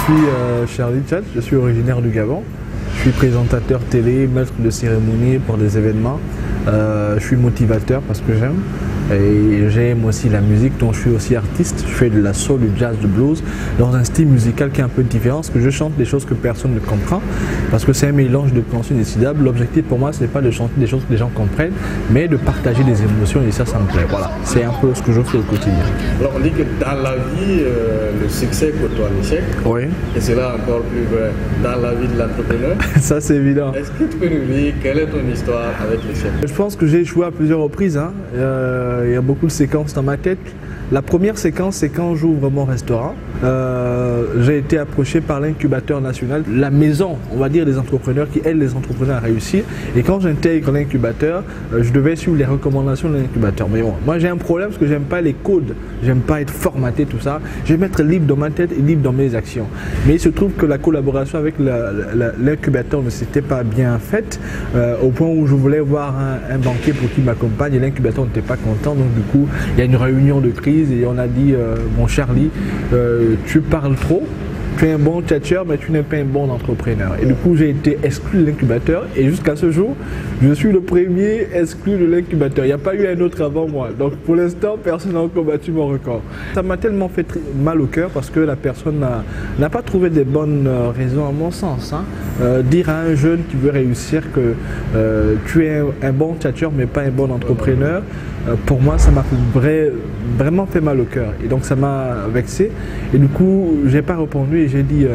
suis Charlie Tchad, je suis originaire du Gabon. Je suis présentateur télé, maître de cérémonie pour des événements. Je suis motivateur parce que j'aime. Et j'aime aussi la musique, donc je suis aussi artiste. Je fais de la soul, du jazz, du blues, dans un style musical qui est un peu différent, parce que je chante des choses que personne ne comprend, parce que c'est un mélange de pensées indécidables. L'objectif pour moi, ce n'est pas de chanter des choses que les gens comprennent, mais de partager des émotions, et ça me plaît. Voilà, c'est un peu ce que je fais au quotidien. Alors on dit que dans la vie, le succès côtoie l'échec. Oui. Et c'est là encore plus vrai dans la vie de l'entrepreneur. Ça, c'est évident. Est-ce que tu peux nous dire quelle est ton histoire avec l'échec? Je pense que j'ai échoué à plusieurs reprises. Il y a beaucoup de séquences dans ma tête. La première séquence, c'est quand j'ouvre mon restaurant. J'ai été approché par l'incubateur national, la maison, on va dire, des entrepreneurs qui aident les entrepreneurs à réussir. Et quand j'intègre l'incubateur, je devais suivre les recommandations de l'incubateur. Mais bon, moi j'ai un problème parce que j'aime pas les codes, j'aime pas être formaté, tout ça. Je vais être libre dans ma tête et libre dans mes actions. Mais il se trouve que la collaboration avec l'incubateur ne s'était pas bien faite, au point où je voulais voir un banquier pour qu'il m'accompagne et l'incubateur n'était pas content. Donc du coup, il y a une réunion de crise et on a dit, mon Charlie, tu parles trop, tu es un bon tchatcheur mais tu n'es pas un bon entrepreneur. Et du coup j'ai été exclu de l'incubateur et jusqu'à ce jour, je suis le premier exclu de l'incubateur. Il n'y a pas eu un autre avant moi. Donc pour l'instant, personne n'a encore battu mon record. Ça m'a tellement fait mal au cœur parce que la personne n'a pas trouvé des bonnes raisons à mon sens. Dire à un jeune qui veut réussir que tu es un bon tchatcheur mais pas un bon entrepreneur, pour moi ça m'a vraiment fait mal au cœur. Et donc ça m'a vexé. Et du coup, j'ai pas répondu et j'ai dit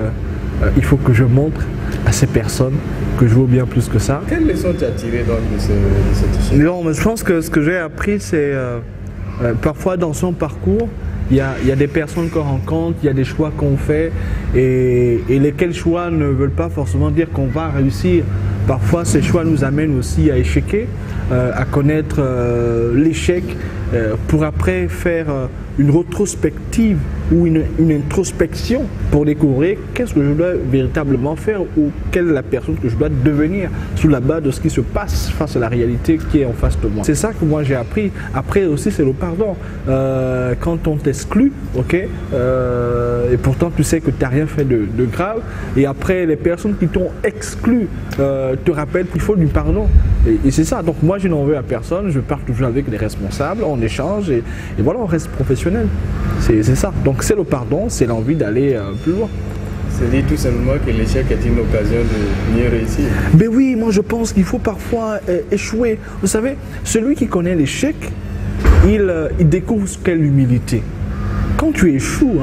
il faut que je montre à ces personnes que je vaux bien plus que ça. Quelle leçon tu as tirée donc de cette échec? Non, mais je pense que ce que j'ai appris, c'est parfois dans son parcours, il y a des personnes qu'on rencontre, il y a des choix qu'on fait et lesquels choix ne veulent pas forcément dire qu'on va réussir. Parfois, ces choix nous amènent aussi à échequer, à connaître l'échec pour après faire une rétrospective ou une introspection pour découvrir qu'est-ce que je dois véritablement faire ou quelle est la personne que je dois devenir sur la base de ce qui se passe face à la réalité qui est en face de moi. C'est ça que moi j'ai appris. Après aussi c'est le pardon. Quand on t'exclut, ok, et pourtant tu sais que tu n'as rien fait de grave, et après les personnes qui t'ont exclu te rappellent qu'il faut du pardon. Et c'est ça. Donc moi je n'en veux à personne, je pars toujours avec les responsables, on échange et voilà, on reste professionnel. C'est ça. Donc c'est le pardon, c'est l'envie d'aller plus loin. C'est dire tout simplement que l'échec est une occasion de mieux réussir. Mais oui, moi je pense qu'il faut parfois échouer. Vous savez, celui qui connaît l'échec, il découvre ce qu'est l'humilité. Quand tu échoues,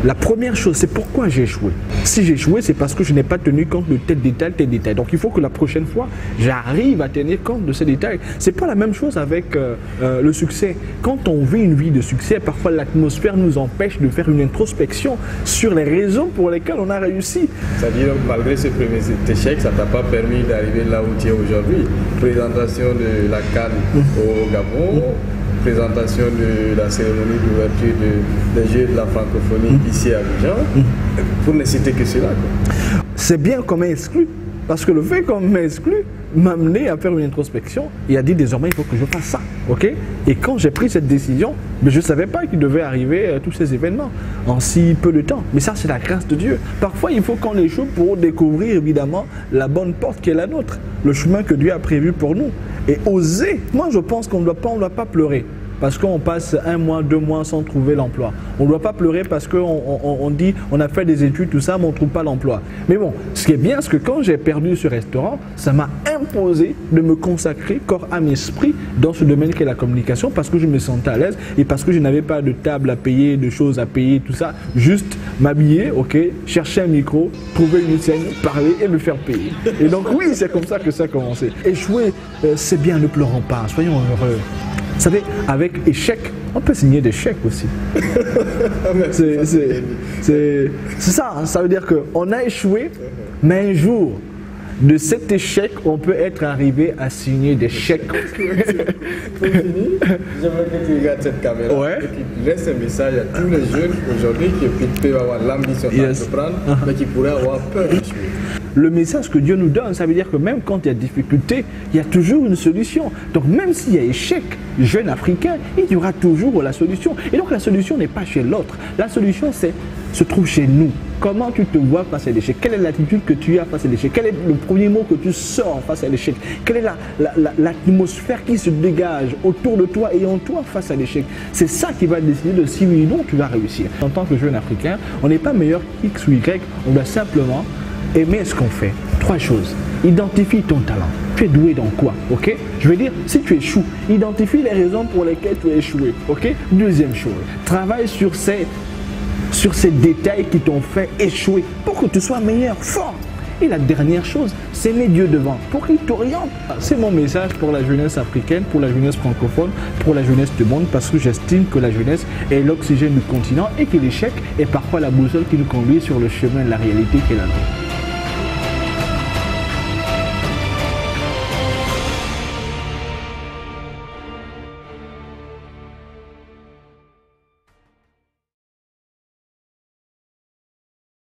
la première chose, c'est pourquoi j'ai échoué. Si j'ai échoué, c'est parce que je n'ai pas tenu compte de tel détail. Donc il faut que la prochaine fois, j'arrive à tenir compte de ces détails. Ce n'est pas la même chose avec le succès. Quand on vit une vie de succès, parfois l'atmosphère nous empêche de faire une introspection sur les raisons pour lesquelles on a réussi. C'est-à-dire, malgré ce premier échec, ça ne t'a pas permis d'arriver là où tu es aujourd'hui. Présentation de la CAN au Gabon. Présentation de la cérémonie d'ouverture des Jeux de la francophonie ici à Abidjan, pour ne citer que cela. C'est bien qu'on m'ait exclu, parce que le fait qu'on m'ait exclu m'a amené à faire une introspection et a dit désormais il faut que je fasse ça. Okay? Et quand j'ai pris cette décision, mais je ne savais pas qu'il devait arriver tous ces événements en si peu de temps. Mais ça c'est la grâce de Dieu. Parfois il faut qu'on échoue pour découvrir évidemment la bonne porte qui est la nôtre, le chemin que Dieu a prévu pour nous. Et oser, moi je pense qu'on ne doit pas pleurer parce qu'on passe 1 mois, 2 mois sans trouver l'emploi. On ne doit pas pleurer parce qu'on dit on a fait des études, tout ça, mais on ne trouve pas l'emploi. Mais bon, ce qui est bien, c'est que quand j'ai perdu ce restaurant, ça m'a imposé de me consacrer corps, âme, esprit dans ce domaine qu'est la communication parce que je me sentais à l'aise et parce que je n'avais pas de table à payer, de choses à payer, tout ça. Juste m'habiller, ok, chercher un micro, trouver une scène, parler et me faire payer. Et donc oui, c'est comme ça que ça a commencé. Échouer, c'est bien, ne pleurons pas, soyons heureux. Vous savez, avec échec, on peut signer des chèques aussi. C'est ça, ça veut dire qu'on a échoué, mais un jour, de cet échec, on peut être arrivé à signer des chèques. Pour finir, j'aimerais que tu regardes cette caméra et que tu laisses un message à tous les jeunes aujourd'hui qui peuvent avoir l'ambition d'entreprendre, mais qui pourraient avoir peur d'échouer. le message que Dieu nous donne, ça veut dire que même quand il y a difficulté, il y a toujours une solution. Donc même s'il y a échec, jeune Africain, il y aura toujours la solution. Et donc la solution n'est pas chez l'autre. La solution se trouve chez nous. Comment tu te vois face à l'échec? Quelle est l'attitude que tu as face à l'échec? Quel est le premier mot que tu sors face à l'échec? Quelle est l'atmosphère qui se dégage autour de toi et en toi face à l'échec? C'est ça qui va décider de si oui ou non tu vas réussir. En tant que jeune Africain, on n'est pas meilleur X ou Y, on doit simplement aimer ce qu'on fait. 3 choses. Identifie ton talent. Tu es doué dans quoi? Ok? Je veux dire, si tu échoues, identifie les raisons pour lesquelles tu as échoué. Ok? Deuxième chose, travaille sur ces détails qui t'ont fait échouer pour que tu sois meilleur, fort. Et la dernière chose, c'est mettre Dieu devant pour qu'il t'oriente. C'est mon message pour la jeunesse africaine, pour la jeunesse francophone, pour la jeunesse du monde, parce que j'estime que la jeunesse est l'oxygène du continent et que l'échec est parfois la boussole qui nous conduit sur le chemin de la réalité qui est la nôtre.